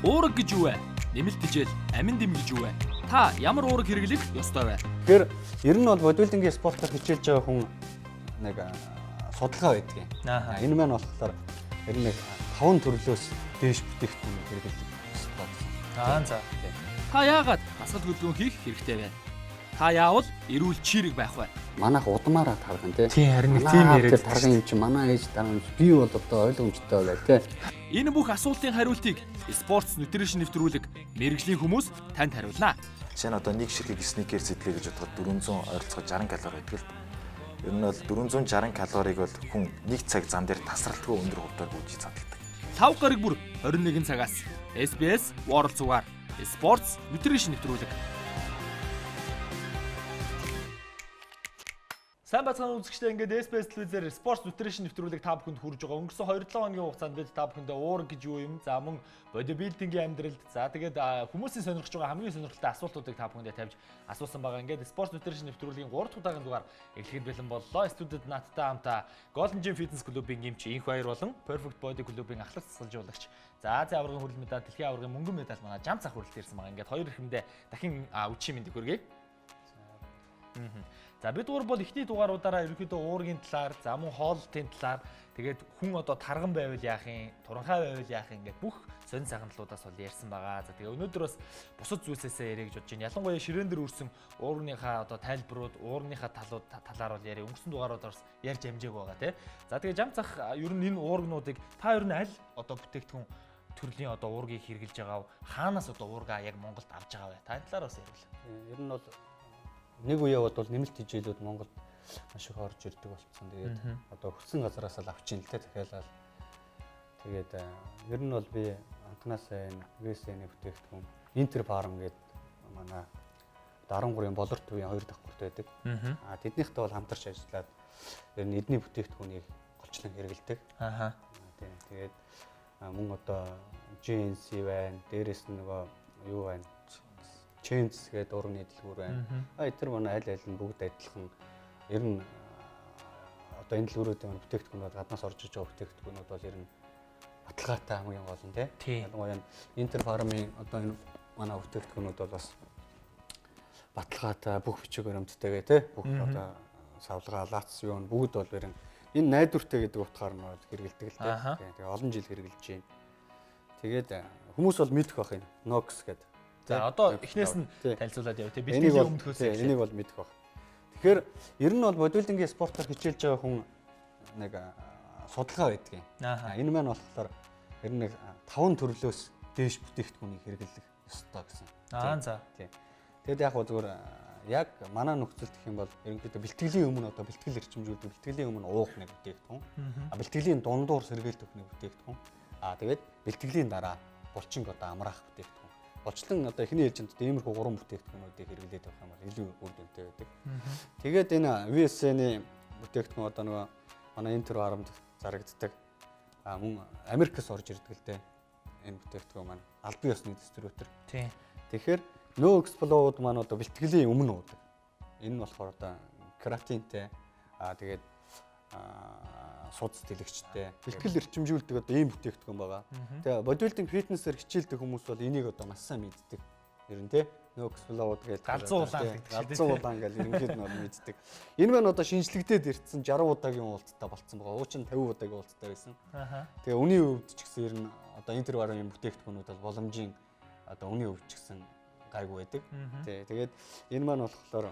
Уураг гэж юу вэ? Нэмэлт хичээл, амин дэм гэж юу вэ? Та ямар уураг хэрэглэх ёстой вэ? Тэгэхээр ер нь бол бодибилдингийн спортоор хичээлж байгаа хүн нэг судалгаа байдаг юм. Энэ маань болохоор ер нь 5 төрлөөс дээш бүтээгдэхүүн хэрэглэх ёстой гэсэн. За. Та яагаад хасгал хөдөлгөөн хийх хэрэгтэй вэ? Та яавал эрүүл чирэг байх вэ? Манайх удмаараа тарган тий. Тийм харин нэг тийм яриад тарган юм чи манай ээж тарган би бол одоо ойлгомжтой байлаа тий. Энэ бүх асуултын хариултыг Sports Nutrition нэвтрүүлэг мэрэгжлийн хүмүүс танд хариулнаа. Жишээ нь одоо нэг ширхэг сникер сэтлээ гэж бодоход 400 ойролцоогоор 60 калори байдаг л. Ер нь бол 460 калорийг бол хүн нэг цаг зам дээр тасралтгүй өндөр хувьдаар гүйж цадалдаг. 5 гараг бүр 21 цагаас SBS World Сугаар Sports Nutrition нэвтрүүлэг. Сайн бацхан үзэгчдээ ингээд SBS телевизээр Sports Nutrition нэвтрүүлэг та бүхэнд хүрж байгаа. Өнгөрсөн 2-7 хоногийн хугацаанд бид та бүхэндээ уураг гэж юу юм, за мөн бодибилдингийн амьдралд, за тэгээд хүмүүсийн сонирхож байгаа хамгийн сонирхолтой асуултуудыг та бүхэндээ тавьж асуусан байгаа. Ингээд Sports Nutrition нэвтрүүлгийн 3 дахь удаагийн дугаар эхлэхэд бэлэн боллоо. Студид надтай хамтаа Golden Gym Fitness Club-ийн эмч Инх Баяр болон Perfect Body Club-ийн ахлах засалжуулагч. За Азийн аваргын хүрэл медаль, дэлхийн аваргын мөнгөн медаль манай Жам цах хүрэлт ирсэн байгаа. Ингээд хоёр ихэндээ дахин үдшийн мэндийг хүргэе. За бид дугаар бол эхний дугааруудаараа ерөнхийдөө уургийн талаар, за мөн хоолтын талаар, тэгээд хүн одоо тарган байвал яах юм, туранхай байвал яах юм ингээд бүх сонин сайхан талуудаас бол ярьсан байгаа. За тэгээ өнөөдөр бас бусад зүйлсээсээ яриа гэж бодож байна. Ялангуяа ширээн дээр үрсэн уургийнхаа одоо тайлбарууд, уургийнхаа талаар бол яриа. Өнгөрсөн дугааруудаар бас ярьж амжааг байгаа тий. За тэгээ Жам цах ер нь энэ уургнуудыг та ер нь аль одоо бүтээгдэхүүн төрлийн одоо уургийг хэрэгжилж байгаа, хаанаас одоо уургаа яг Монголд авч байгаа вэ? Та энэ талаар бас ярил. Ер нь бол нэг үе бол нэмэлт хичээлүүд Монголд маш их орж ирдэг болсон. Тэгээд одоо хөтсөн газараас л авчин л те захиалал. Тэгээд ер нь бол би анханасаа энэ VSN-ийн бүтээгдэхүүн Интерфарм гэдэг манай 13-ын болорт үеийн 2 давхурт байдаг. Тэднийхтэй бол хамтарч ажиллаад ер нь эдний бүтээгдэхүүнийг голчлон хэрэгэлдэг. Тэгээд мөн одоо GNC байна. Дээрээс нь нөгөө юу байна? Chance гэдэг урганы дэлгүүр байна. Тэр манай аль аль нь бүгд адилхан. Ер нь одоо энэ дэлгүүрүүдийн бүтээгдэхүүнүүд гаднаас орж иж байгаа бүтээгдэхүүнүүд бол ер нь баталгаатай хамгийн гол нь тий. Ялангуяа Интерфармын одоо энэ манай бүтээгдэхүүнүүд бол бас баталгаатай бүх бичиг баримттай тий. Бүх одоо савлгаа, лац юу нь бүгд бол ер нь энэ найдвартай гэдэг утгаар нь хэрэгэлдэг л тий. Тэгээ олон жил хэрэгжилж байна. Тэгээд хүмүүс бол мэдэх байх энэ Nox гэдэг. За одоо эхнээс нь танилцуулаад яв те бэлтгэлийн өмнөхөөс энийг бол мэдэх баг. Тэгэхээр ер нь бол бодибилдингийн спортоор хичээлж байгаа хүн нэг судалгаа байдаг юм. Энэ маань болохоор ер нь 5 төрлөөс дээш бүтээгдэхүүнийг хэрэглэх ёстой гэсэн. За. Тэгэд яг зүгээр яг манай нөхцөлд гэх юм бол ерөнхийдөө бэлтгэлийн өмнө одоо бэлтгэл эрчимжүүлдэг, бэлтгэлийн өмнө уух нэг бүтээгдэхүүн. Бэлтгэлийн дундуур сэргээлт өгөх нэг бүтээгдэхүүн. Тэгээд бэлтгэлийн дараа булчинг одоо амраах бүтээгдэхүүн. Болчлон одоо эхний ээлжинд иймэрхүү 3 бүтээгдэхүүнүүдийг хэрэглээд авах юм бол илүү үр дүнтэй байдаг. Тэгээд энэ VSN-ийн бүтээгдэхүүн одоо нөгөө манай Интерфармд зарагддаг. Мөн Америкээс орж ирдэг л дээ. Энэ бүтээгдэхүүн маань албан ёсны дистрибьютор. Тэгэхээр No Explode маань одоо бэлтгэлийн өмнө уудаг. Энэ нь болохоор одоо креатинтэй тэгээд судас дэлгчтэй бэлтгэл эрчимжүүлдэг одоо ийм бүтээгдэхүүн байгаа. Тэгээ бодибилдинг фитнесээр хичээлдэг хүмүүс бол энийг одоо маш сайн мэддэг. Ер нь тий No Explode гэдэг галзуу улаан гэл ерөнхийд нь мэддэг. Энэ маань одоо шинжлэгдээд ирсэн 60 удаагийн уулзалтаа болцсон байгаа. Ууч нь 50 удаагийн уулзалтаа байсан. Тэгээ үний өвд ч гэсэн ер нь одоо Интерфармын бүтээгдэхүүнүүд бол боломжийн одоо үний өвд ч гэсэн гайгүй байдаг. Тэгээд энэ маань болохоор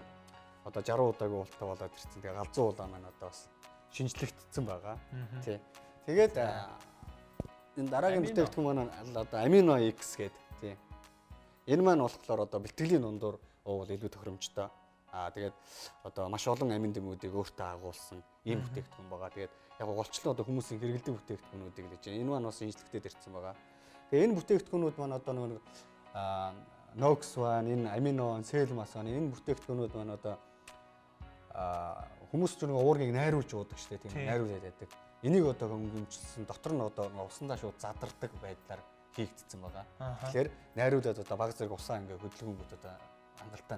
одоо 60 удаагийн уулзалтаа болоод ирсэн. Тэгээ галзуу улаан маань одоо бас шинжлэгдсэн байгаа. Тэгээд энэ дараагийн бүтээгдэхүүн маань одоо Amino X гэдэг. Тий. Энэ маань болохоор одоо бэлтгэлийн дундуур уувал илүү тохиромжтой. Тэгээд одоо маш олон амин дэмүүдийг өөртөө агуулсан ийм бүтээгдэхүүн байгаа. Тэгээд яг голчлон одоо хүмүүсийн хэрэгэлдэг бүтээгдэхүүнүүдийг л гэж. Энэ маань бас шинжлэгдээд ирсэн байгаа. Тэгээд энэ бүтээгдэхүүнүүд маань одоо нэг Nox байна, энэ Amino, Cellmas байна. Энэ бүтээгдэхүүнүүд маань одоо хүмүүс ч нэг уургийг найруулж уудаг шүү дээ, тийм найруулаад байдаг. Энийг одоо хөнгөмжсөн дотор нь одоо усандаа шууд задардаг байдлаар хийгдсэн байгаа. Тэгэхээр найруулаад одоо баг зэрэг усаа ингээ хөдөлгөөнгүүд одоо хангалттай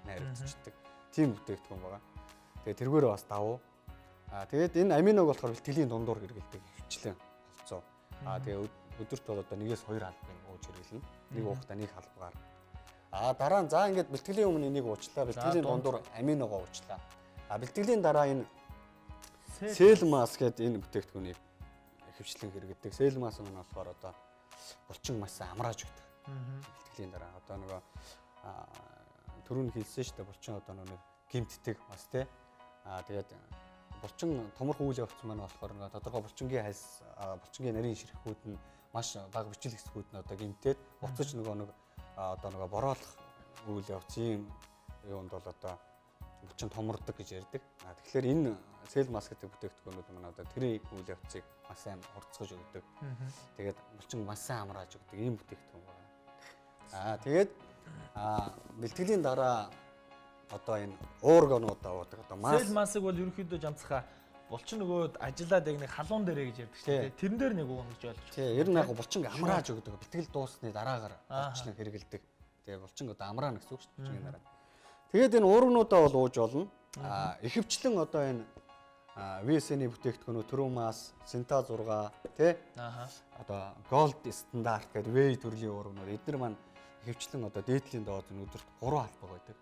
найруулчихдаг. Тийм бүтээгдэхүүн байгаа. Тэгээ тэргээр бас давуу. Тэгээд энэ аминог болохоор бэлтгэлийн дундуур хэрэгэлдэг хвчлэн холцоо. Тэгээ өдөрт бол одоо нэгээс 2 албыг ууж хэрэглэнэ. Нэг уухтаа нэг халбгаар. Дараа нь за ингээд бэлтгэлийн өмнө энийг уучлаа. Бэлтгэлийн дундуур аминогоо уучлаа. Бэлтгэлийн дараа энэ селмас гэдэг энэ бүтээгдэхүүнийг хөвчлэн хэрэглэдэг. Селмас нь болохоор одоо булчин маш сайн амрааж өгдөг. Бэлтгэлийн дараа одоо нөгөө түрүүн хэлсэн шүү дээ булчин одоо нэг гимтдэг бас тий. Тэгээд булчин томрох үйл явц маань болохоор нэг тодорхой булчингийн хальс булчингийн нарийн ширхгүүд нь маш бага бичил хэсгүүд нь одоо гимтээд буцаж нөгөө нэг одоо нөгөө бороолох үйл явцын юунд бол одоо булчин томордог гэж ярьдаг. Тэгэхээр энэ сел маск гэдэг бүтээгдэхүүнүүд маань одоо тэрийн үйл явцыг маш сайн хурцгаж өгдөг. Тэгээд булчин маш сайн амрааж өгдөг ийм бүтээгдэхүүн байна. Тэгээд бэлтгэлийн дараа одоо энэ органуудаа уудаг. Одоо сел маск бол ерөнхийдөө жамцхаа булчин нөгөөд ажиллаад яг нэг халуун дээрээ гэж ярьдаг шүү дээ. Тэрэн дээр нэг уун гэж ойлгож. Тий, ер нь яг булчин амрааж өгдөг. Бэлтгэл дуусны дараагаар булчин хэрэгэлдэг. Тэгээ булчин одоо амраана гэсэн үг шүү дээ булчингийн дараа. Тэгээд энэ уургнуудаа бол ууж болно. Ихэвчлэн одоо энэ VSN-ийн бүтээгдэхүүнүүд Трумас, Синта 6 тий. Одоо Gold стандарт гэдэг Way төрлийн уургнууд эдгээр маань ихэвчлэн одоо дээдлийн доод нь өдөрт 3 албаг байдаг.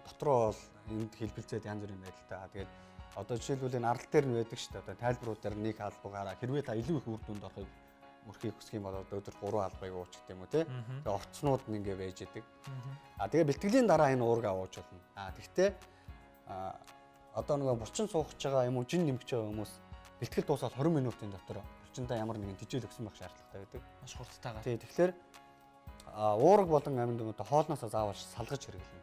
Дотроо бол энд хэлбэлцээд янз бүрийн байдалтай. Тэгээд одоо жишээлбэл энэ арал дээр нь байдаг шүү дээ. Одоо тайлбаруудаар нэг албагаар хэрвээ та илүү их үр дүнд орохыг мөрхийг хүсэх юм бол одоо өдөр 3 албаг уучих гэдэг юм уу тий. Тэгээд орцнууд нь ингээ байж идэг. Тэгээд бэлтгэлийн дараа энэ уургаа ууж болно. Тэгвэл одоо нөгөө булчин суугч байгаа юм уу жин нэмгэж байгаа хүмүүс бэлтгэл дуусаад 20 минутын дотор булчиндаа ямар нэгэн тижэл өгсөн байх шаардлагатай байдаг. Маш хурдтайгаар. Тий, тэгэхээр уурга болон аминд одоо хоолноосоо заавал салгаж хэрэглэнэ.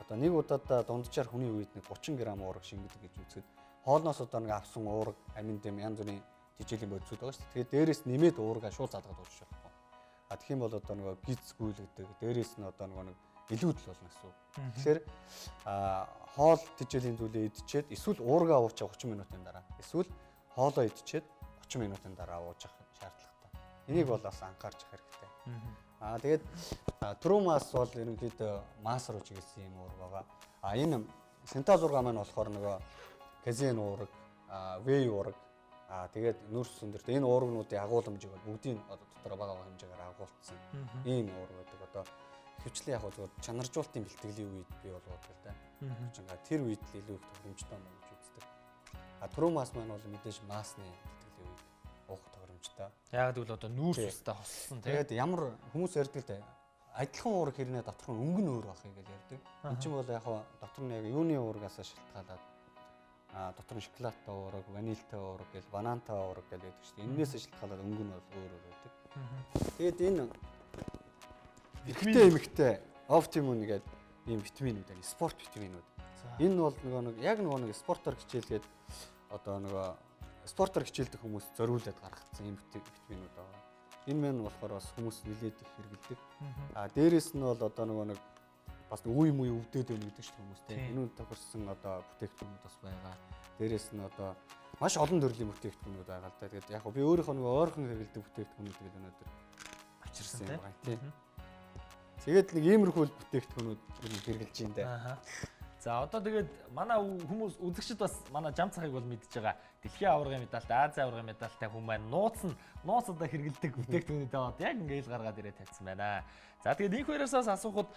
Одоо нэг удаад дунджаар хүний үед нэг 30 г уурга шингэдэг гэж үзэхэд хоолноос одоо нэг авсан уурга аминд юм янз бүрийн тижээлийн бодисуд байгаа шүү дээ. Тэгээд дээрээс нэмээд уурга шууд залгаад уучих болохгүй. Тэгэх юм бол одоо нөгөө гизгүүлэгдэг. Дээрээс нь одоо нөгөө нэг илүүдл болно гэсэн үг. Тэгэхээр хоол тижээлийн зүйлээ идчихэд эсвэл уурга уучаа 30 минутын дараа эсвэл хоолоо идчихэд 30 минутын дараа уучих шаардлагатай. Энийг бол бас анхаарч хэрэгтэй. Тэгээд Трумас бол ерөнхийдөө масс руу чиглэсэн юм уурга байгаа. Энэ Синта 6 маань болохоор нөгөө казен уурга, вэй уурга. Тэгээд нүүрс өндөрт энэ уургнуудын агуулмжийг бол бүгдийг одоо дотор бага хэмжээгээр агуулсан. Ийм уурга гэдэг. Одоо хөвчлэн яг зөв чанаржуулалтын бэлтгэлийн үед бий болгоод л да. Тэр үед л илүү их тохиромжтой юм гэж үздэг. Трумас маань бол мэдээж массны бэлтгэлийн үед уух тохиромжтой. Яг л одоо нүүрс устаа хослсон тийм. Тэгээд ямар хүмүүс ярьдаг л адилхан уурга хэрнээ дотор нь өнгө нь өөр байх гэж ярьдаг. Энд чинь бол яг дотор нь яг юуны уургаас шалтгаалаад дотор нь шоколадтай уурга, ванильтай уурга гэл банантай уурга гэл байдаг шүү дээ. Эннээс шалтгаалаад өнгө нь бол өөр байдаг. Тэгээд энэ эмэгтэй оптимум гэдэг ийм витаминууд байна. Спорт витаминууд. Энэ бол нөгөө нэг спортоор хичээлгээд одоо нөгөө спортоор хичээлдэг хүмүүс зориулаад гаргацсан ийм витаминууд байгаа. Энэ мэн болохоор бас хүмүүс нэлээд их хэрэглэдэг. Дээрээс нь бол одоо нөгөө нэг бас үе муу өвдөд байна гэдэг шүү хүмүүс тийм. Энэ тохирсон одоо бүтээгдэхүүнүүд бас байгаа. Дээрээс нь одоо маш олон төрлийн бүтээгдэхүүнүүд байгаа л да. Тэгээд яг би өөрийнхөө нөгөө ойрхон хэрэглэдэг бүтээгдэхүүнүүдийг өнөөдөр авчирсан юм байна тийм. Тэгээд нэг иймэрхүү бүтээгдэхүүнүүд хэрэгжилж юм да. За одоо тэгээд манай хүмүүс үзэгчд бас манай жам цагыг бол мэдж байгаа. Дэлхийн аваргын медальтай, Азийн аваргын медальтай хүмүүс маань нууцудаа хэрэгэлдэг бүтээгдэхүүнүүдээ бод яг ингээл гаргаад ирээд тавьсан байна. За тэгээд энх хоёроос асуухад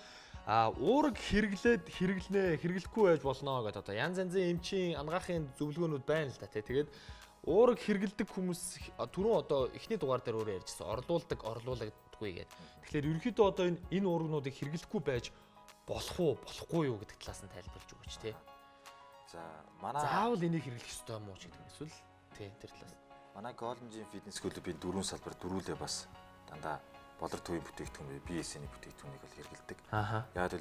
уурга хэрэглэнэ, хэрэглэхгүй байж болно гэдэг одоо янз янзын эмчийн ангаахын зөвлөгөөнүүд байна л да тий. Тэгээд уурга хэрэглэдэг хүмүүс түрүүн одоо эхний дугаар дээр өөрөө ярьжсэн орлуулдаггүй гэдэг. Тэгэхээр ерөнхийдөө одоо энэ уургнуудыг хэрэглэхгүй байж болох уу, болохгүй юу гэдэг талаас нь тайлбарлаж өгөөч тий. За манай заавал энийг хэрэглэх ёстой юм уу ч гэдэг юм эсвэл тий тэр талаас. Манай Golden Gym Fitness Club-ийн дөрвөн салбар дөрүүлээ бас дандаа болор төвийн бүтээгдэхүүн BSN-ийн бүтээгдэхүүнийг бол хэрэглэдэг.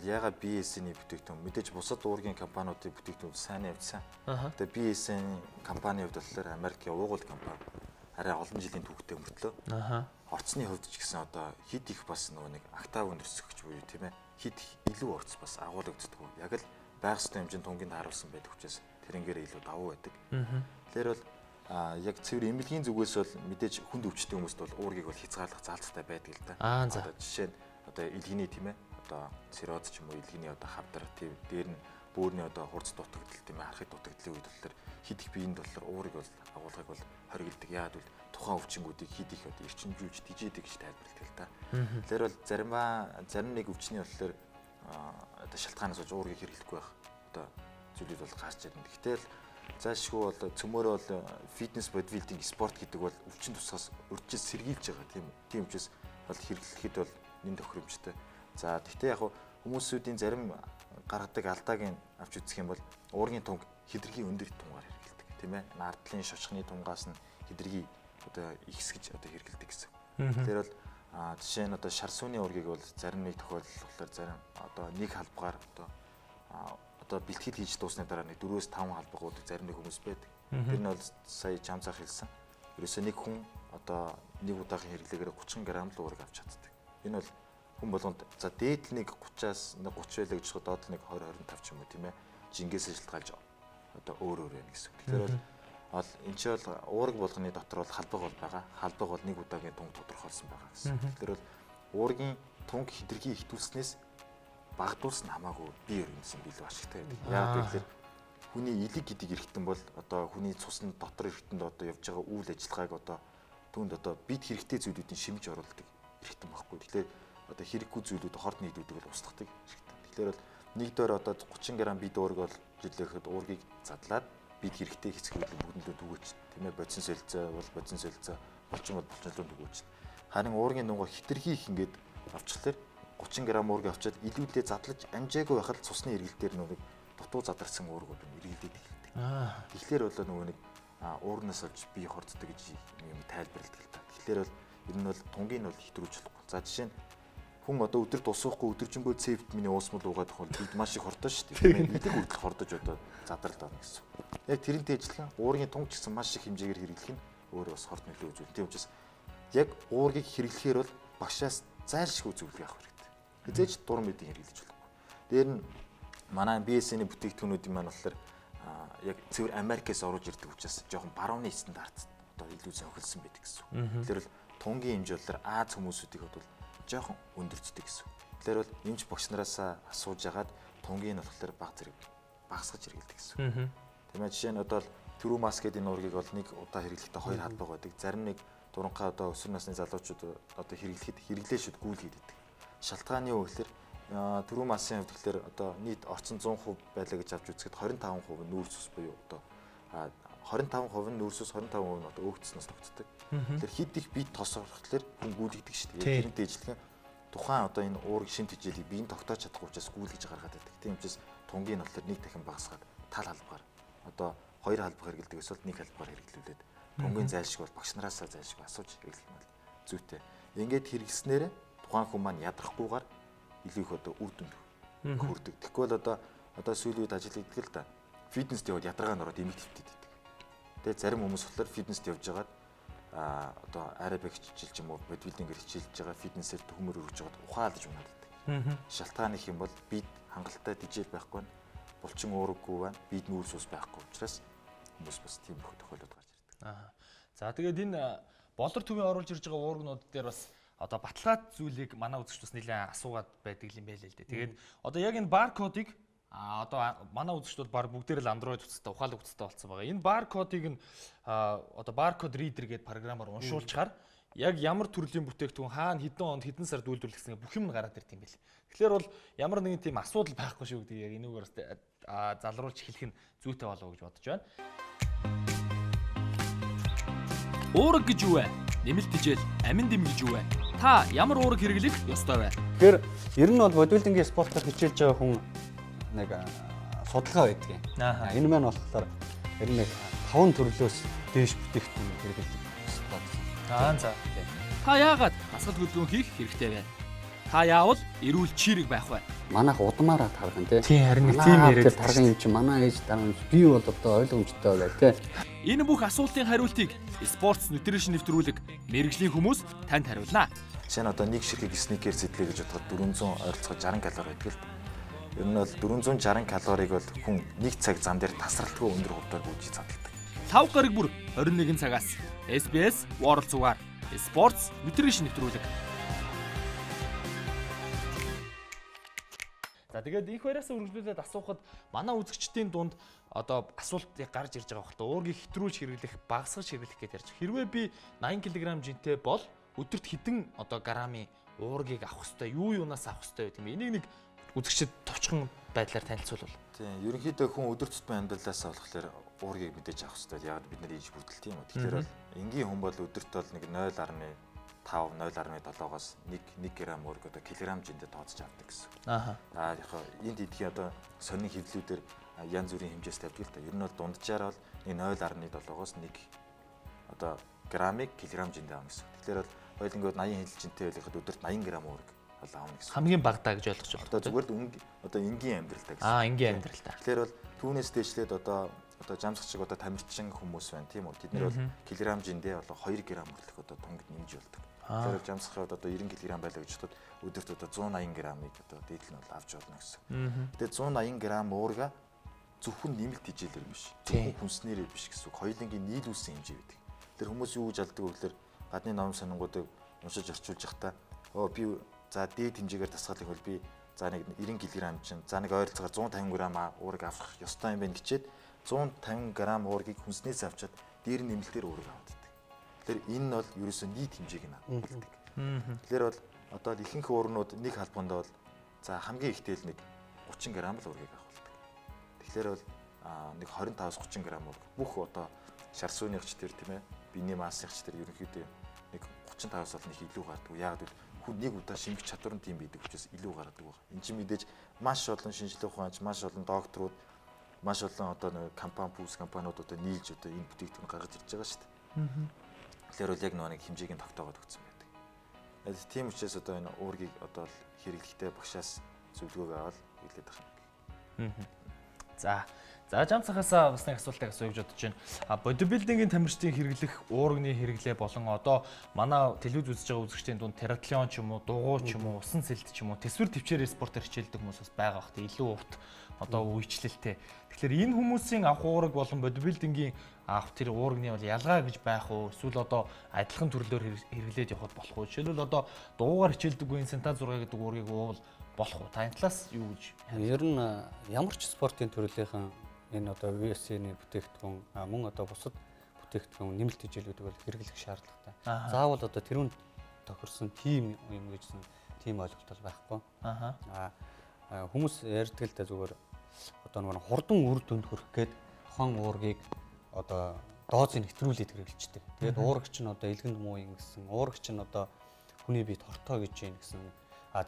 Яагаад BSN-ийн бүтээгдэхүүн мэдээж бусад уургийн компаниудын бүтээгдэхүүн сайн явьсан. Тэгээ BSN-ийн компанийн хувьд болохоор Америкийн уугуул компани арай олон жилийн түүхтэй мөртлөө. Орцны хувьд ч гэсэн одоо хит их бас нөгөө нэг актав өндөрсгөгч буюу тийм ээ хит илүү орц бас агуулгддаг. Яг л байх ёстой хэмжээнд тунгинд харуулсан байдаг учраас тэрнгээр илүү давуу байдаг. Тэгэхээр бол яг цэвэр эмнэлгийн зүгээс бол мэдээж хүнд өвчтэй хүмүүст бол уургийг бол хязгаарлах заалттай байдаг л да. Одоо жишээ нь одоо илгэний тийм ээ одоо цирроз ч юм уу илгэний одоо хавдар тийм дээр нь бөөрийн одоо хурц дутагдал тийм ээ харахад дутагдлын үед болохоор хит их биеинд болохоор уурыг бол агуулгыг бол хоригддаг. Яагаад гэвэл тухайн өвчнгүүдийг хэд их одоо эрчимжүүлж дижээдэг гэж тайлбарладаг л да. Тэгэхээр бол зарим нэг өвчний болохоор одоо шалтгаанаас болж уургийг хэрэглэхгүй байх одоо зүйлүүд бол гарч ирнэ. Гэтэл заашгүй бол цөмөөрөө бол фитнес бодибилдинг спорт гэдэг бол өвчин тусгаас урьдчилж сэргийлж байгаа тийм үү. Тийм учраас бол хэрэглэхэд бол нэн тохиромжтой. За тэгтээ яг хүмүүсүүдийн зарим гаргадаг алдаагийн авч үзэх юм бол уургийн тунг хидэргийн өндөр тунгаар хэрэглэдэг тийм ээ. Нардлын шошгоны тунгаас нь хидэргийн одоо ихсгэж одоо хэрэглэдэг гэсэн. Тэгэхээр бол жишээ нь одоо шар сууны уургийг бол зарим нэг тохиолдолд зарим одоо нэг халбгаар одоо бэлтгэл хийж дуусны дараа нэг 4-5 халбагуудыг зарим нэг хүмүүс байдаг. Тэр нь бол сая жамцаах хэлсэн. Ерөөсөө нэг хүн одоо нэг удаагийн хэрэглээгээр 30 г л уурыг авч чаддаг. Энэ бол хүн болгонд за дээд нэг 30-аас 30 байлаа гэж бодоод доод нэг 20-25 ч юм уу тийм ээ. Жингээс шилтгаалж одоо өөр байна гэсэн. Тэгэхээр бол энэ ч бол уурэг болгоны дотор бол халбаг бол байгаа. Халбаг бол нэг удаагийн тунг тодорхойлсон байгаа гэсэн. Тэгэхээр бол уургийн тунг хидэргийн ихтүүлснээс багдуулсан хамаагүй бие өргөнсөн билүү ашигтай байдаг. Яг тэгэхээр хүний илэг гэдэг эргэтэн бол одоо хүний цусны дотор эргэтэнд одоо явж байгаа үйл ажиллагааг одоо түүнд одоо бид хэрэгтэй зүйлүүдийн шимж оруулдаг эргэтэн багхгүй. Тэгэхээр одоо хэрэггүй зүйлүүд хорд нийлүүлдэг бол устгадаг эргэтэн. Тэгэхээр бол нэг дөр одоо 30 г бид уурыг бол жилээхэд уургийг задлаад бид хэрэгтэй хэсгүүд бүгднээ түгөөч. Тийм ээ бодсон солилцоо бол бодсон солилцоо, булчин бол булчнлуу түгөөч. Харин уургийн дунгуй хитрхи их ингээд авчлаар 30 г уурыг авчаад илүүдээ задлаж амжаагүй байхад цусны эргэлтээр нэг дутуу задарсан уургууд эргэлдээд эхэлдэг. Тэгэхээр бол нөгөө нэг уурнаас олж бие хорддог гэж юм тайлбарладаг л та. Тэгэхээр бол ер нь бол тунгийн бол хэтрүүлж болохгүй. За жишээ нь хүн одоо өдөрт усуухгүй өдөржингөө С витамины уусмал уугаад хол бид маш их хордож шүү дээ. Эдэг үйлдэл хордож одоо задрал даа гэсэн. Яг тэрнтэй адилхан уургийн тунг ч гэсэн маш их хэмжээгээр хэрэглэх нь өөрөө бас хорд нөлөө үзүүлдэг. Тийм учраас яг уургийг хэрэглэхээр бол багшаас зайлшгүй зөвлөгөө авах хэрэгтэй. Хизээч дур мэдээ хэрэглэж болохгүй. Дээр нь манай BSN-ийн бүтээгдэхүүнүүдийн маань болохоор яг цэвэр Америкээс оруулж ирдэг учраас жоохон барууны стандарт одоо илүү зохилсон байдаг гэсэн. Тэгэхээр л тунгийн хэмжээ болохоор Аз хүмүүсүүдийг бол жоохон өндөрчдөг гэсэн. Тэгэхээр бол эмч багш нараасаа асууж агаад тунгийн нь болохоор баг зэрэг багасгаж хэрэглэдэг гэсэн. Тийм ээ жишээ нь одоо түрүү маск гэдэг энэ уургийг бол нэг удаа хэрэглэхдээ 2 халбаг байдаг. Зарим нэг дуранхай одоо өсвөр насны залуучууд одоо хэрэглээ шүд гүйл хийдэг. Шалтгааны юу гэхээр түрүү масын хувьд тэгэхээр одоо нийт орцон 100% байлаа гэж авч үзэхэд 25% нүүрс ус буюу одоо 25% нүүрс ус 25% нь одоо өөгдснөөс тогтдог. Тэгэхээр хид их бие тосрохлоор хүн гүйлгдэг шүү дээ. Тэрнтэй ижилхэн тухайн одоо энэ уургийн шимт хичээлийг биеийн тогтоож чадахгүй учраас гүйлгэж гаргаад байдаг. Тийм учраас тунгийн нь болохоор нэг дахин багасгаад тал халбгаар одоо 2 халбаг хэрэглэдэг эсвэл 1 халбгаар хэрэглүүлээд тунгийн зайлшгүй бол багш нараасаа зайлшгүй асууж хэрэглэх нь зүйтэй. Ингээд хэрэглэснээр тухайн хүн маань ядрахгүйгээр илүү их одоо үр дүнд хүрдэг. Тэгэхгүй бол одоо сүүлийн үед ажилладаг л да. Фитнест яваад ядаргаанд ороод эмэг твтээд байдаг. Тэгээ зарим хүмүүс болохоор фитнест явж байгаад одоо аэробик хичээлж юм уу бодибилдингээр хичээлж байгаа фитнесээр төмөр өргөж байгаад ухаалж унаад. Шалтгаан их юм бол бид хангалттай дижээл байхгүй, булчин уураггүй байна, бид нүүрс ус байхгүй учраас хүмүүс бас тийм бүх тохиолдол гарч ирдэг. За тэгээд энэ болор төвийн оруулж ирж байгаа уургнууд дээр бас одоо баталгаад зүйлийг манай үзэгчдээс нэлээд асуугаад байдаг юм байл л дээ. Тэгээд одоо яг энэ баркодыг одоо манай үзэгчдүүд баг бүгдээр л Android утастай ухаалаг утастай болсон байгаа. Энэ баркодыг нь одоо баркод ридер гэдэг програмаар уншуулчихаар яг ямар төрлийн бүтээгдэхүүн хаана хэдэн онд хэдэн сард үйлдвэрлэгсэн бүх юм гараад ирд юм бэл. Тэгэхээр бол ямар нэгэн тийм асуудал байхгүй шүү гэдэг яг энүүгээр залруулж эхлэх нь зүйтэй болов уу гэж бодож байна. Уураг гэж юу вэ? Нэмэлт хичээл, амин дэм гэж юу вэ? Та ямар уураг хэрэглэх ёстой вэ? Тэгэхээр ер нь бол бодибилдингийн спортоор хичээлж байгаа хүн нэг судалгаа байдаг юм. Энэ маань болохоор ер нь 5 төрлөөс дээш бүтээгдэхүүн хэрэглэх спорт. За. Та яагаад асгал хөдөлгөөн хийх хэрэгтэй вэ? Та яавал эрүүл чирэг байх вэ? Манайх удмаараа тарган тий. Тийм харин нэг тийм яриад тарган юм чи манай ээж тарган би бол одоо ойлгомжтой байлаа тий. Энэ бүх асуултын хариултыг спортс нутришн нэвтрүүлэг мэрэгжлийн хүмүүс танд хариулнаа. Жишээ нь одоо нэг ширхэг сникер сэтлээ гэж бодоход 400 ойролцоогоор 60 калори байдаг л. Ер нь бол 460 калорийг бол хүн нэг цаг зам дээр тасралтгүй өндөр хувьдаар гүйж задалдаг. 5 гараг бүр 21 цагаас SBS World Сугаар спортс нутришн нэвтрүүлэг. За За тэгээд их бариасаа үргэлжлүүлээд асуухад манай үзэгчдийн дунд одоо асуулт гарч ирж байгаа хөөхтэй уургийг хэтрүүлж хэрэглэх, багасгаж хэрэглэх гэж ярьж. Хэрвээ би 80 кг жинтэй бол өдөрт хэдэн одоо граммын уургийг авах хэвээр юу юунаас авах хэвээр гэдэг юм. Энийг нэг үзэгчд товчхон байдлаар танилцуулбал. Тийм, ерөнхийдөө хүн өдөр тутмын амьдралаас болохоор уургийг мэдээж авах хэрэгтэй. Яг бид нар ийж бүрдэл тийм үү. Тэгэхээр бол энгийн хүн бол өдөрт бол нэг 0.5 0.7-оос 1 грамм уург одоо килограмм жиндээ тооцож авдаг гэсэн. Аа. Яг энд эдгээр одоо сонин хэвлэлүүдээр янз бүрийн хэмжээс тавьдаг л та. Ер нь бол дунджаар бол 0.7-оос 1 одоо граммыг килограмм жиндээ авна гэсэн. Тэгэхээр бол хоёулангууд 80 хэмжээтэй байлгахад өдөрт 80 грамм уург бол аавна гэсэн. Хамгийн багтаа гэж ойлгож байна. Одоо зүгээр одоо энгийн амьдралтай гэсэн. Аа, энгийн амьдралтай. Тэгэхээр бол түүнээс дээшлээд одоо жамсах шиг одоо тамирчин хүмүүс байна тийм үү. Тэд нэр бол килограмм жиндээ болоо 2 грамм хүртэлх одоо тунгид нэмж болдог. Тэгэхээр жамсахад одоо 90 кг байлаа гэж бодоход өдөрт одоо 180 граммыг одоо дээдл нь бол авч болно гэсэн. Тэгээд 180 грамм уурга зөвхөн нэмэлт хижээлэр биш. Зөвхөн хүнснэрээр биш гэсэн. Хоёулангийн нийлүүлсэн хэмжээ байдаг. Тэр хүмүүс юу гэж алддаг вэ гэхээр гадны ном сонингуудыг уншиж орчуулж явахдаа би за дээд хэмжээгээр тасгалах бол би за нэг 90 кг чинь за нэг ойролцоогоор 150 г уурга авах ёстой юм байна гэчээд 150 г уургийг хүнснээс авчаад дээр нэмэлтээр уурга авдаг. Тэгэхээр энэ нь бол ерөөсөө нийт хэмжээг нь авдаг. Тэгэхээр бол одоо ихэнх уурнууд нэг халбанд бол за хамгийн ихтэй л нэг 30 г л уургийг авах болдог. Тэгэхээр бол нэг 25-30 г уург бүх одоо шар сууныхч тэр тийм ээ биений массынхч тэр ерөнхийдөө нэг 35-аас бол нэг илүү гардаг. Яг л хүн нэг удаа шингэх чадвар нь тийм байдаг учраас илүү гаргадаг байна. Энд чинь мэдээж маш олон шинжилгээ ухаанч, маш олон докторууд, маш олон одоо нэг компаниуд одоо нийлж одоо энэ бүтээгдэхүүн гаргаж ирж байгаа шүү дээ. Тэгэхээр бол яг нэг хэмжээг нь тогтоогоод өгсөн байдаг. Тийм учраас одоо энэ уургийг одоо хэрэглэхдээ багшаас зөвлөгөөгөө аваад хэлээд байна. За жамцахаасаа бас нэг асуултыг асууя гэж бодож байна. Бодибилдингийн тамирчдын хэрэглэх уурганы хэрэглээ болон одоо манай телевиз үзэж байгаа үзэгчдийн дунд триатлон ч юм уу, дугуй ч юм уу, усан сэлт ч юм уу, тэсвэр төвчээр спортоор хичээлдэг хүмүүс бас байгаа бах. Илүү урт одоо үечлэлтэй. Тэгэхээр энэ хүмүүсийн авах уурга болон бодибилдингийн авах тэр уурганы бол ялгаа гэж байх уу? Эсвэл одоо адилхан төрлөөр хэрэглээд явахд болох уу? Жишээлбэл одоо дугуйгаар хичээлдэг үеийн Сента 6 гэдэг уургийг уувал болох уу? Та энэ талаас юу гэж? Ер нь ямар ч спортын төрлийнхэн энэ одоо VSC-ний бүтээгдэхүүн мөн одоо бусад бүтээгдэхүүн нэмэлт хичээлүүдийг бол хэрэглэх шаардлагатай. Заавал одоо тэрүүн тохирсон тим юм гэжсэн тим ойлголт бол байхгүй. Хүмүүс ярьдаг л да зүгээр одоо нэг хурдан үр дүнд хүрэх гээд хон уургийг одоо доозыг нэвтрүүлээд хэрэглэждэг. Тэгээд уургач нь одоо элгэнд муу юм гэсэн, уургач нь одоо хүний бие тортой гэж юм гэсэн.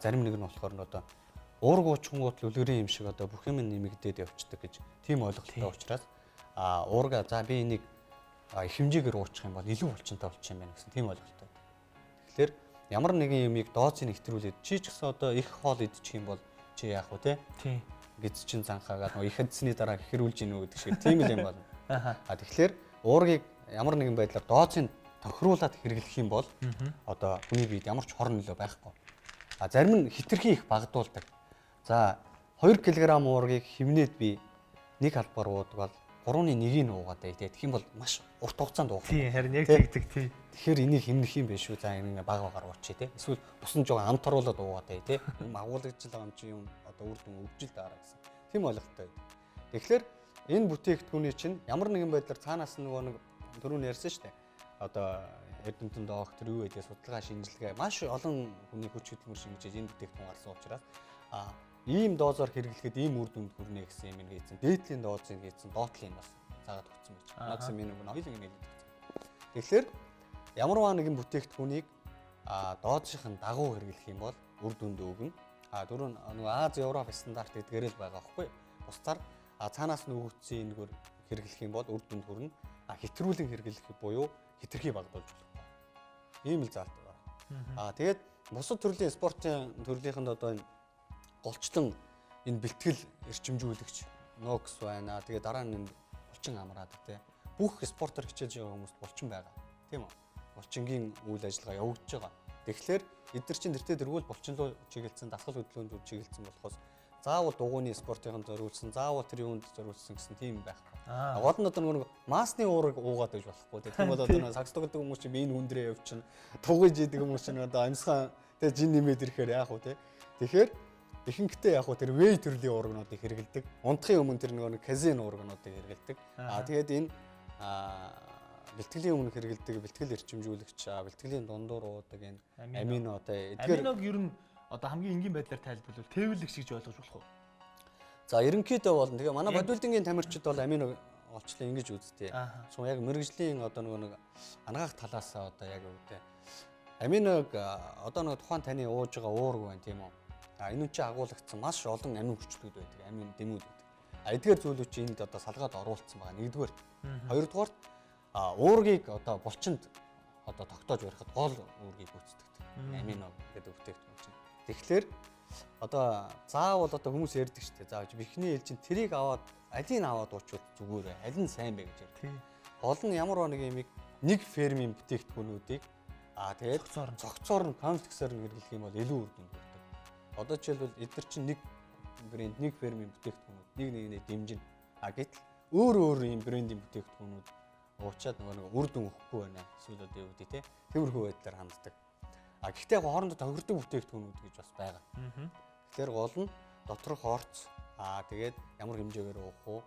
Зарим нэг нь болохоор нь одоо уург уучхангууд л үлгэрийн юм шиг одоо бүх юм нэмэгдээд явцдаг гэж тийм ойлголттой учраас уурга за би энийг их хэмжээгээр уучих юм бол илүү булчинтай болчих юм байна гэсэн тийм ойлголттой. Тэгэхээр ямар нэгэн юмыг доозыг нэвтрүүлээд чи ч гэсэн одоо их хоол идчих юм бол чи яах вэ те? Тийм. Гэз чин занхаагаад их эдсний дараа хэрүүлж гинүү гэдэг шиг тийм л юм байна. Тэгэхээр уургийг ямар нэгэн байдлаар доозыг тохируулаад хэрэглэх юм бол одоо хүний биед ямар ч хор нөлөө байхгүй. Зарим нь хитрхи их багдуулдаг. За 2 кг уургийг хэмнээд би нэг халбаар уудаг бол 3.1-ийг уугаад бай. Тэгэх юм бол маш урт хугацаанд уух. Тийм харин яг тэгдэг тий. Тэгэхээр энийг хэмнэх юм биш үү? За энэ баг багаар уучих тий. Эсвэл усан жоо амт оруулаад уугаад бай тий. Агуулгаж байгаа юм чи юм одоо үр дүн өгж л дараа гэсэн. Тийм ойлголттой байдаг. Тэгэхээр энэ бүтээгдэхүүний чинь ямар нэгэн байдлаар цаанаас нөгөө нэг түрүүн ярьсан шүү дээ. Одоо Эрдэмтэн доктор юу гэдэг судалгаа шинжилгээ маш олон хүний хүч хөдөлмөр шинжиж энэ бүтээгдэхүүн гарсан учраас ийм дозоор хэрэглэхэд ийм үр дүнд хүрнэ гэсэн юм хийсэн. Дээдлийн дозыг хийсэн, доотлын бас заагаад өгсөн байж. Максимум нь хоёуланг нь хэлээд өгсөн. Тэгэхээр ямарваа нэгэн бүтээгдэхүүнийг дозынхын дагуу хэрэглэх юм бол үр дүнд өгнө. Дөрөв нөгөө Аз, Европ стандарт гэдгээр л байгаа байхгүй. Бусдаар цаанаас нөгөөцсөн энэгээр хэрэглэх юм бол үр дүнд хүрнэ. Хэтрүүлэн хэрэглэх буюу хитрхи багдуулж болох. Ийм л заалт байна. Тэгээд бусад төрлийн спортын төрлийнхэнд одоо энэ голчлон энэ бэлтгэл эрчимжүүлэгч нокс байна. Тэгээ дараа нь булчин амраад тий. Бүх спортоор хичээж байгаа хүмүүст булчин байгаа. Тийм үү? Булчингийн үйл ажиллагаа явагдаж байгаа. Тэгэхээр эдгээр чинь тэртээ дэргүүл булчин руу чиглэлсэн, дасгал хөдөлгөөнд чиглэлсэн болохоос заавал дугуйны спортын зориулсан, заавал тэр юунд зориулсан гэсэн тийм байхгүй. Гол нь одоо нэг маасны уурыг уугаад байж болохгүй. Тийм бол одоо сакс тоглодог хүмүүс чинь биеийн хүндрээ явчихна. Тугаж идэг хүмүүс чинь одоо амьсгаа тэгээ жин нэмээд ирэхээр яах вэ тий. Тэгэхээр Ихэнхдээ яг хуу тэр вэй төрлийн уургнуудыг хэрэгэлдэг. Унтахын өмнө тэр нөгөө казин уургнуудыг хэрэгэлдэг. Тэгээд энэ бэлтгэлийн өмнө хэрэгэлдэг бэлтгэл эрчимжүүлэгч, бэлтгэлийн дундуур уудаг энэ амино одоо аминог ер нь одоо хамгийн энгийн байдлаар тайлбарлавал тээвэрлэгч гэж ойлгож болох уу? За ерөнхийдөө бол тэгээ манай бодибилдингийн тамирчид бол аминог олчлаа ингэж үзтээ. Суу яг мэрэгжлийн одоо нэг ангаах талаас одоо яг үүтэй аминог одоо нэг тухайн таны ууж байгаа уург байна тийм үү? Энэ нь чи агуулгдсан маш олон амин хүчлүүд байдаг. Амин дэмүүд байдаг. Эдгээр зүйлүүд чи энд одоо салгаад оруулсан байгаа. Нэгдүгээр. Хоёрдугаар уургийг одоо булчинд одоо тогтоож барихад гол уургийг гүйцэтгэдэг. Амино гэдэг бүтээгдэхүүн чинь. Тэгэхээр одоо заавал одоо хүмүүс ярьдаг шүү дээ. Заавал бихний ээлжин тэрийг аваад алийг аваад уучвал зүгээр бай. Аль нь сайн бэ гэж ярьдаг. Гол нь ямар нэг юм нэг фермийн бүтээгдэхүүнүүдийг тэгээд цогцоор нь комплексээр нь хэрэглэх юм бол илүү үр дүнд хүрдэг. Одоо жишээлбэл эдгээр чинь нэг брэнд нэг фермийн бүтээгдэхүүнүүд нэг нэгээ дэмжин. Гэтэл өөр ийм брендийн бүтээгдэхүүнүүд уучаад нэг үр дүн өгөхгүй байна. Эсвэл одоо юу гэдэг те тиймэрхүү байдлаар ханддаг. Гэхдээ яг хоорондоо тохирдог бүтээгдэхүүнүүд гэж бас байгаа. Тэгэхээр гол нь доторх орц тэгээд ямар хэмжээгээр уух уу?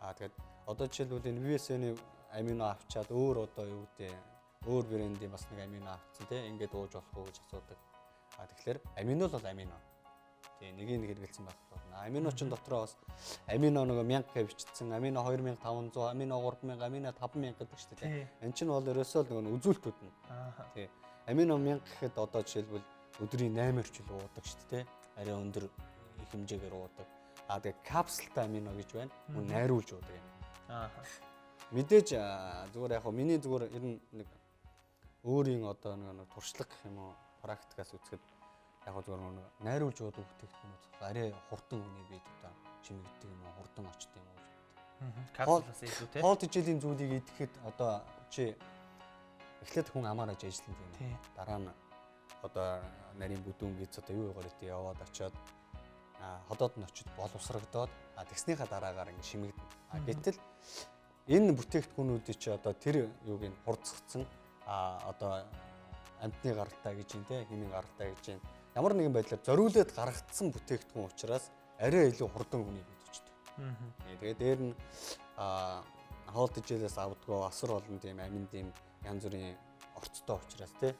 Тэгээд одоо жишээлбэл энэ VSN-ийн амино авчаад өөр одоо юу гэдэг өөр брендийн бас нэг амино авцсан те ингээд ууж болох уу гэж асуудаг. Тэгэхээр амино бол амино. Тэгээ нэг хэрэгэлсэн байх болно. Амино ч дотроо бас амино нэг 1000 бичсэн, амино 2500, амино 3000, амино 5000 гэдэг шүү дээ. Энэ чинь бол ерөөсөө нэг үзүүлэлтүүд нь. Тэгээ амино 1000 гэхэд одоо жишээлбэл өдрийн 8 орчил уудаг шүү дээ. Арай өндөр их хэмжээгээр уудаг. Тэгээ капсултай амино гэж байна. Мөн найруулж уудаг юм. Мэдээж зүгээр яг миний зүгээр ер нь нэг өөрийн одоо нэг туршлага гэх юм уу практикаас үзэхэд яг зүгээр нэг найруулж уудаг бүтээгдэхүүнүүд арай хурдан үний бид одоо чимэгддэг юм уу хурдан очдог юм уу. Капсулаас илүү те. Хоол тэжээлийн зүйлийг идэхэд одоо чи эхлээд хүн амаараж ажиллана тийм. Дараа нь одоо нарийн бүдүүн гэж одоо юу яагаар итэ яваад очиод ходоод нь очиод боловсрагдоод тэгснийхаа дараагаар ингэ шимэгдэнэ. Гэтэл энэ бүтээгдэхүүнүүдийг чи одоо тэр юуг нь хурцгцсан одоо амтны гаралтай гэж юм те химийн гаралтай гэж юм. Ямар нэгэн байдлаар зориулээд гаргагдсан бүтээгдэхүүн учраас арай илүү хурдан хүнийг өдөрчдөг. Тэгээд дээр нь хоол тэжээлээс авдгаа асар олон тийм амин тийм янз бүрийн орцтой учраас те.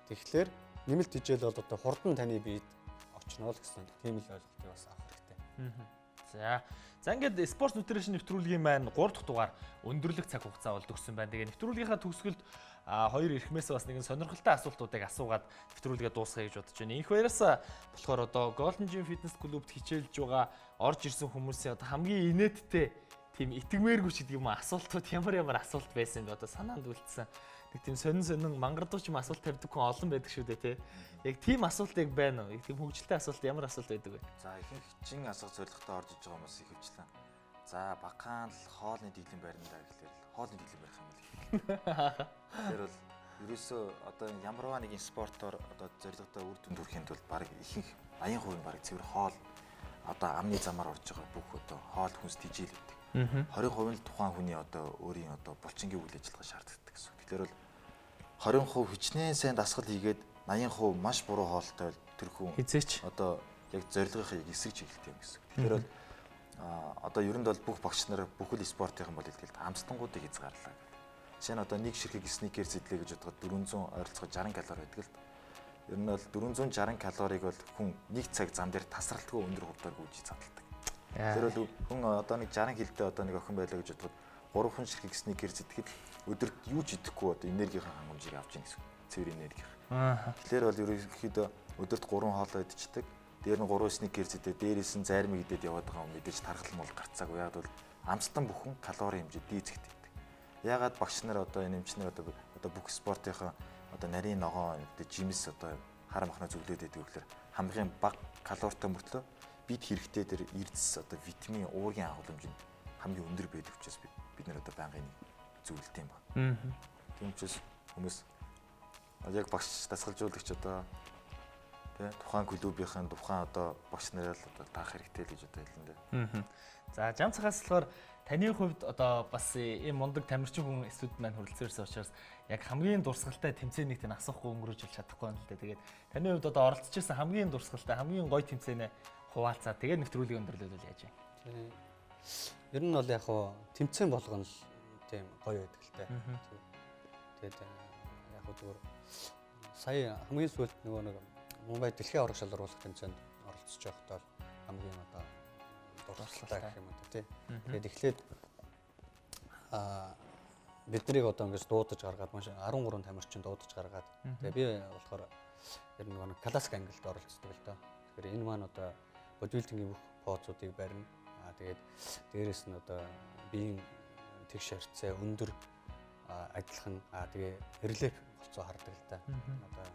Тэгэхээр нэмэлт тэжээл бол одоо хурдан таны биед очно л гэсэн тийм л ойлголтыг бас авах хэрэгтэй. За ингээд спорт нутришн нэвтрүүлгийн маань 3 дахь дугаар өндөрлөх цаг хугацаа бол төгссөн байна. Тэгээ нэвтрүүлгийнхаа төгсгөлд хоёр эрхмээс бас нэгэн сонирхолтой асуултуудыг асуугаад нэвтрүүлгээ дуусгая гэж бодож байна. Энх баяраас болохоор одоо Golden Gym Fitness Club-д хичээлж байгаа орж ирсэн хүмүүсийн одоо хамгийн инээдтэй тийм итгэмээргүй ч гэдэг юм асуултууд ямар асуулт байсан бэ одоо санаанд үлдсэн. Нэг тийм сонин мангардууч юм асуулт тавьдаг хүн олон байдаг шүү дээ тий. Яг тийм асуултыг байна уу? Тийм хөгжилтэй асуулт ямар асуулт байдаг вэ? За ихэнх чин асуулт зорилготой орж иж байгаа хүмүүс ихэвчлэн за бакаан л хоолны дэглэм байрандаа гэхлээр хоолны дэглэм барих юм байна. Тэр бол ерөөсөө одоо ямарваа нэгэн спортоор одоо зорилготой үр дүнд хүрэхэд бол баг ихэнх 80% баг цэвэр хоол одоо амны замаар орж байгаа бүх одоо хоол хүнс тижэл байдаг. 20% л тухайн хүний одоо өөрийн одоо булчингийн үйл ажиллагаа шаарддаг гэсэн. Тэгэхээр бол 20% хичнээн сайн дасгал хийгээд 80% маш буруу хоолтой тэр хүн хизээч одоо яг зорилгынхаа яг эсрэг чиглэлтэй юм гэсэн. Тэгэхээр бол одоо ерөнд бол бүх багш нар бүхэл спортын бол хэлгээд амстангуудыг хязгаарлаа. Жишээ нь одоо нэг ширхэг сникер зэдлээ гэж бодоход 400 ойролцоогоо 60 калори байдаг л. Ер нь бол 460 калорийг бол хүн нэг цаг зам дээр тасралтгүй өндөр хувьдаар гүйж цадалдаг. Тэр бол хүн одоо нэг 60 кг-тэй одоо нэг охин байлаа гэж бодоход 3 хүн ширхэг сникер зэтгэхэд өдөрт юу ч идэхгүй одоо энергийн хангамжийг авч ийн гэсэн. Цэвэр энерги. Тэгэхээр бол ерөнхийдөө өдөрт 3 хоолоо идчихдэг. Дээр нь 3 сникер зэдээ дээрээс нь зайрмыг идээд яваад байгаа юм мэдээж тархал мол гарцаагүй. Яг бол амстан бүхэн калори хэмжээ дийцэгт байдаг. Ягаад багш нар одоо энэ эмчнэр одоо бүх спортынхаа одоо нарийн ногоон одоо жимс одоо хар махна зөвлөд байдаг гэхээр хамгийн бага калоритой мөртлөө бид хэрэгтэй тэр эрдэс одоо витамин уургийн агуулмж нь хамгийн өндөр байдаг учраас бид нар одоо байнгын зөвлөлт юм байна. Тийм учраас хүмүүс яг багш дасгалжуулагч одоо Тэ тухайн клубийнхэн тухайн одоо багш нараа л одоо таах хэрэгтэй л гэж одоо хэлэн дээ. За жам цагаас болохоор таны хувьд одоо бас ийм мундаг тамирчин хүн эсвүүд маань хүрэлцэн ирсэн учраас яг хамгийн дурсгалтай тэмцээнийг тань асуухгүй өнгөрөөж чадахгүй юм л дээ. Тэгээд таны хувьд одоо оролцож ирсэн хамгийн дурсгалтай хамгийн гоё тэмцээнэ хуваалцаа. Тэгээд нэвтрүүлгийн өндөрлөлөө яаж вэ? Ер нь бол яг хуу тэмцээн болгоно л тийм гоё байдаг л та. Тэгээд яг хуу зүгээр сая хамгийн сүүлд нөгөө нэг Мумбай дэлхийн аврах шалгаруулах тэмцээнд оролцож байхдаа хамгийн одоо дурсгалтай гэх юм уу тий. Тэгээд эхлээд биднийг одоо ингэж дуудаж гаргаад маш 13 тамирчин дуудаж гаргаад тэгээд би болохоор ер нь нэг классик ангилд оролцдог л доо. Тэгэхээр энэ маань одоо бодибилдингийн бүх позуудыг барина. Тэгээд дээрэс нь одоо биеийн тэгш харьцаа өндөр адилхан тэгээ релеф болцоо хардаг л да. Одоо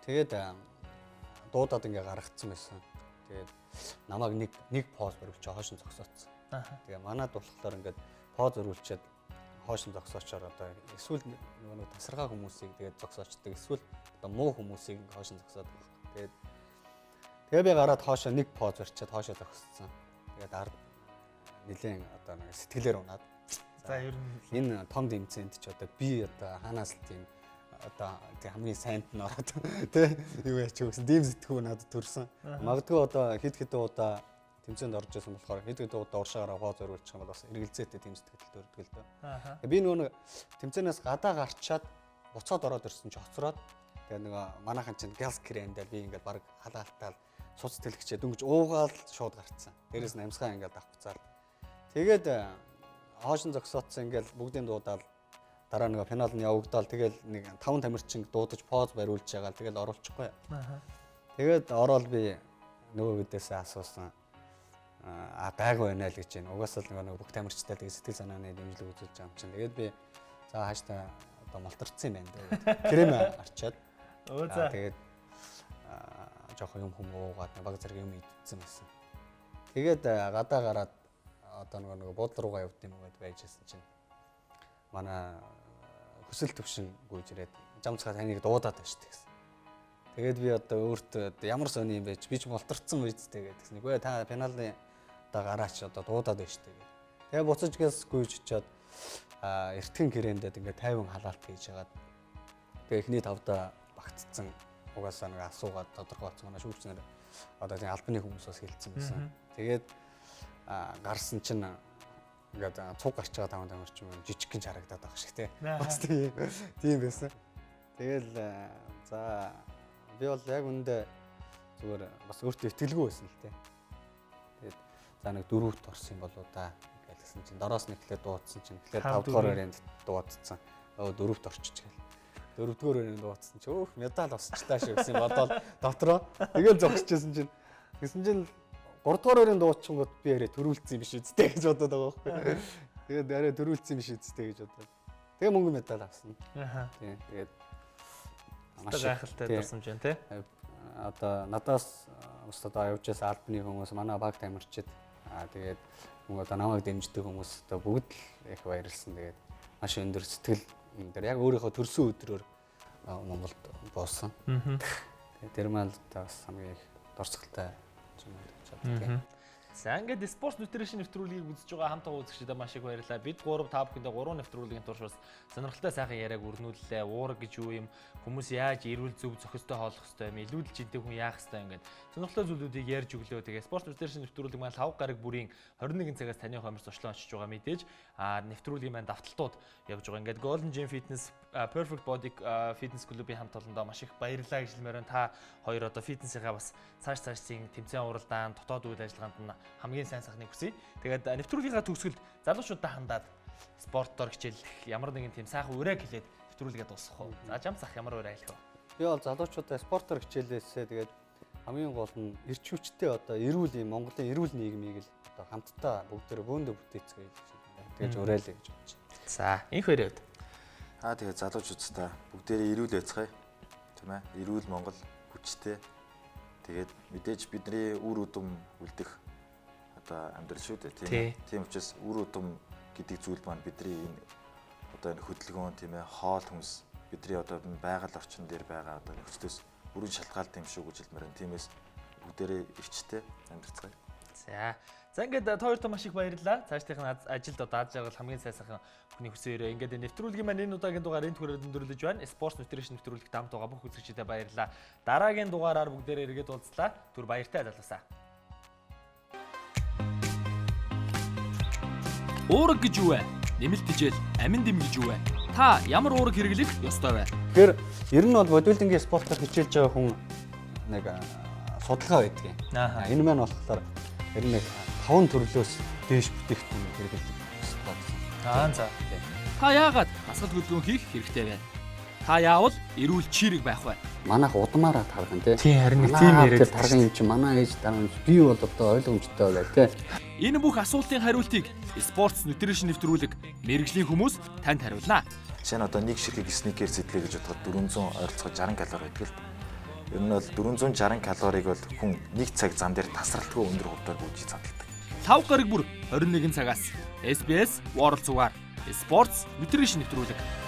тэгээд дуудаад ингээ гаргацсан байсан. Тэгээд намайг нэг поз өргөлч хойш нь зогсооцсон. Тэгээ манад болохоор ингээд поз өргөлчээд хойш нь зогсоочоор одоо эсвэл нөгөө тасархаа хүмүүсийг тэгээд зогсоочдөг. Эсвэл одоо муу хүмүүсийг хойш нь зогсоод байгаа. Тэгээд би гараад хоошоо нэг поз барьчаад хоошоо зогссон. Тэгээд ард нэлээд одоо нэг сэтгэлээр унаад. За ер нь энэ том тэмцээнд ч одоо би одоо хаанаас л тийм одоо хамгийн сайнд нь ороод тий юу яач гэсэн дэм сэтгүү надад төрсөн. Магадгүй одоо хэд удаа тэмцээнд орж ирсэн болохоор хэд удаа уршаагаараа хоо зориулчих юм бол бас эргэлзээтэй дэм сэтгэл төрдөг л дөө. Би нөгөө тэмцээнээс гадаа гарчаад буцаад ороод ирсэн чи хоцроод тэгээ нөгөө манайхан чинь галс крэндэл би ингээд баг халаалтаал суц тэлгчээ дөнгөж уугаал шууд гарцсан. Дээрээс нь амьсгаа ингээд авцаал. Тэгээд хоошин зогсоодсон ингээд бүгдийн дуудаал дараа нэг финал нь явагдал тэгэл нэг 5 тамирчин дуудаж поз бариулж байгаа. Тэгэл оруулчихгүй. Тэгээд ороод би нөгөө гэдээсээ асуусан. Гайгүй байна л гэж байна. Угаасаа л нэг бүх тамирчтай тэгээ сэтгэл санааны дэмжлэг үзүүлж байгаа юм чинь. Тэгээд би за хааштай одоо малтарцсан юм байна дээ. Крем арчаад. Тэгээд жоохон юм уугаад баг зэрэг юм идсэн байсан. Тэгээд гадаа гараад одоо нөгөө буудлын руугаа явд юм гээд байжсэн чинь манай хүсэл төвшин гүйж ирээд жам цахаа таныг дуудаад байна шүү дээ гэсэн. Тэгээд би одоо өөртөө ямар сони юм байж би ч мултарцсан үедтэй гэдэг. Үгүй та финалын одоо гараач одоо дуудаад байна шүү дээ. Тэгээд буцаж гэлс гүйж чад эртхэн гэрээндээ ингээд 50 халаалт хийж хагаад тэгээд эхний тавдаа багтцсан угаасаа нэг асуугаад тодорхойлцсон манай шүүгчнэр одоо тийм албаны хүмүүс бас хэлсэн байсан. Тэгээд гарсан чинь ингээд цуг гарч байгаа 5 тамирчин жижиг гин харагдаад байгаа шиг бас тийм байсан. Тэгэл за би бол яг үндэ зүгээр бас өөртөө итгэлгүй байсан л дээ. Тэгээд за нэг 4-т орсон юм болоо да гэсэн чинь дороос нь эхлээд дуудсан чинь эхлээд 5 дугаар өрөөнд дуудсан. 4-т орчиж гээл. 4-р өрөөнд дуудсан чинь өөх медаль авсчтаа шүү гэсэн бодоод дотроо тэгэл зогсчихсэн чинь гэсэн чинь 3-р өрөөнд дуудчихгод би арай төрүүлсэн юм биш үстэй гэж бодоод байгаа байхгүй. Тэгээд арай төрүүлсэн юм биш үстэй гэж бодоод. Тэгээ мөнгө медаль авсан. Тийм. Тэгээд маш гайхалтай дурсамж байна тий. Одоо надаас одоо явж байсан албаны хүмүүс манай баг тамирчид тэгээд мөнгө одоо намайг дэмждэг хүмүүс одоо бүгд л их баярлсан. Тэгээд маш өндөр сэтгэл юм дээр яг өөрийнхөө төрсөн өдрөөр Монголд боосон. Тэгээд тэр маань бас хамгийн их дурсгалтай юм байна. За ингээд спорт нутришн нэвтрүүлгийг үзэж байгаа хамтаа үзэгчдэд маш их баярлалаа. Бид 3-5 бүхэндээ 3 нэвтрүүлгийн турш бас сонирхолтой сайхан яриаг өрнүүллээ. Уурга гэж юу юм? Хүмүүс яаж эрүүл зөв зохистой хооллох ёстой юм? Илүүдэл жинтэй хүн яах ёстой ингээд сонирхолтой зүйлүүдийг ярьж өглөө. Тэгээ спорт нутришн нэвтрүүлэг маань 5 гараг бүрийн 21 цагаас таны хомор зочлон очиж байгаа мэдээж. Нэвтрүүлгийн маань давталтууд явж байгаа. Ингээд Golden Gym Fitness Perfect Body Fitness клубын хамт олондоо маш их баярлалаа гэж хэлмээр байна. Та хоёр одоо фитнесийнхаа бас цаашийн тэмцээн уралдаан, дотоод үйл ажиллагаанд нь хамгийн сайн сайхныг хүсье. Тэгээд нэвтрүүлгийнхаа төгсгөлд залуучуудаа хандаад спортоор хичээллэх ямар нэгэн тийм сайхан ураг хэлээд нэвтрүүлгээ дуусгах уу. За жам сах ямар ураг хэлэх вэ? Би бол залуучуудаа спортоор хичээлээсээ тэгээд хамгийн гол нь эрч хүчтэй одоо эрүүл юм Монголын эрүүл нийгмийг л одоо хамтдаа бүгдээр бөөндө бүтээцгээе гэж уриалъя гэж бодож байна. За энэ хоёрын хувьд тэгээд залуучуудаа бүгдээрээ эрүүл байцгаая. Тийм ээ. Эрүүл Монгол хүчтэй. Тэгээд мэдээж бидний үр удам үлдэх одоо амьдрал шүү дээ, тийм ээ. Тийм учраас үр удам гэдэг зүйл маань бидний энэ одоо энэ хөдөлгөөн тийм ээ, хоол хүнс бидний одоо байгаль орчин дээр байгаа одоо нөхцлөөс бүрэн шалтгаалт юм шүү гэж хэлмээр байна. Тиймээс бүгдээрээ эрчтэй амьдарцгаая. За ингээд та хоёрт маш их баярлалаа. Цаашдын ажилд одоо аз жаргал хамгийн сайхан бүхний хүсээрээ ингээд нэвтрүүлгийн маань энэ удаагийн дугаар энэ түрээр өндөрлөж байна. Sports Nutrition нэвтрүүлэг дамт байгаа бүх үзэгчдэд баярлалаа. Дараагийн дугаараар бүгдээрээ эргээд уулзлаа. Түр баяртай залуусаа. Уураг гэж юу вэ? Нэмэлт хичээл, амин дэм гэж юу вэ? Та ямар уураг хэрэглэх ёстой вэ? Тэгэхээр ер нь бол бодибилдингийн спортоор хичээлж байгаа хүн нэг судалгаа байдаг юм. Энэ маань болохоор ер нь 5 төрлөөс дээш бүтээгдэхүүн хэрэглэх ёстой гэсэн. За. Та яагаад хасгал хөдөлгөөн хийх хэрэгтэй вэ? Та яавал эрүүл чирэг байх вэ? Манайх удмаараа тарган тий. Тийм харин нэг тийм яриад тарган юм чи манай ээж тарган би бол одоо ойлгомжтой байгаа тий. Энэ бүх асуултын хариултыг Sports Nutrition нэвтрүүлэг мэрэгжлийн хүмүүс танд хариулна. Жишээ нь одоо нэг ширхэг сникер сэтлээ гэж бодоход 400 ойролцоогоор 60 калори байдаг л. Ер нь бол 460 калорийг бол хүн нэг цаг зам дээр тасралтгүй өндөр хувьдаар гүйж задалдаг. 5 гараг бүр 21 цагаас SBS World Сугаар Sports Nutrition нэвтрүүлэг